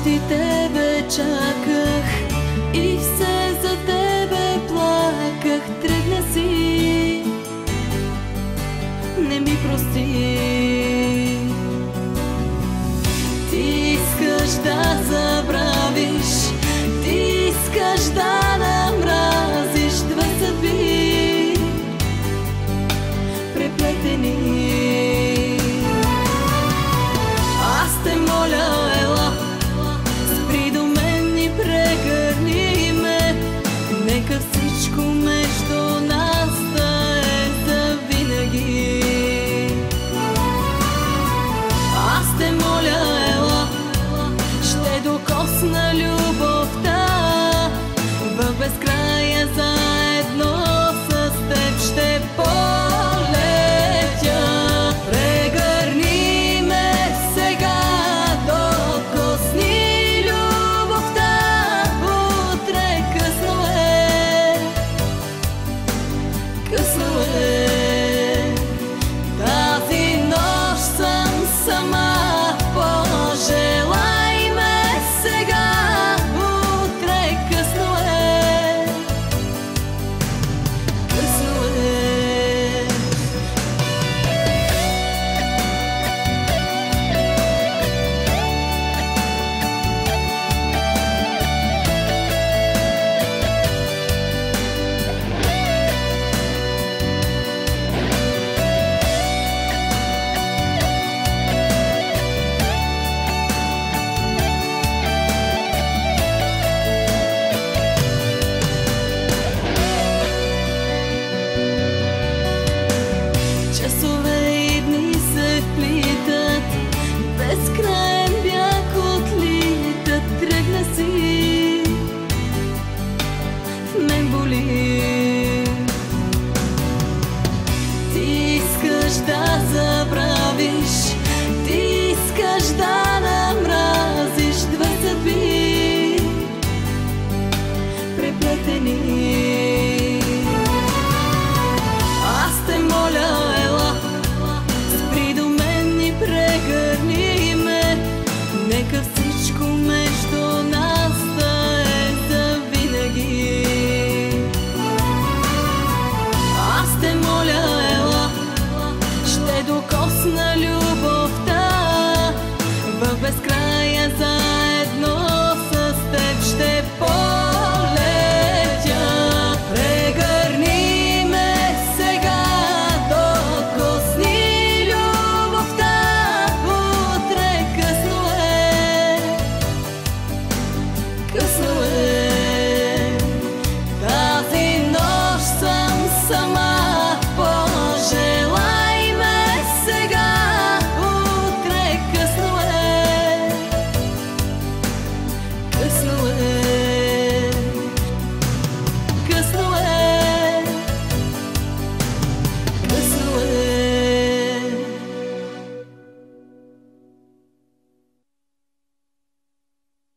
нощи тебе чаках и все за тебе плаках. Тръгна си, не ми прости. Ти искаш да забравиш, ти искаш да намразиш две съдби преплетени. Аз те моля, ела, спри до мен и прегърни ме. Нека всичко между нас да е завинаги. Аз те моля, ела, ще докосна любовта в безкрая заедно с теб ще полетя. Прегърни ме сега, докосни любовта, утре късно е, късно е. Тази нощ съм сама, пожелай ме сега, утре късно е, късно е. Часове и дни се вплитат, безкраен бяг отлитат. Тръгна си, в мен боли.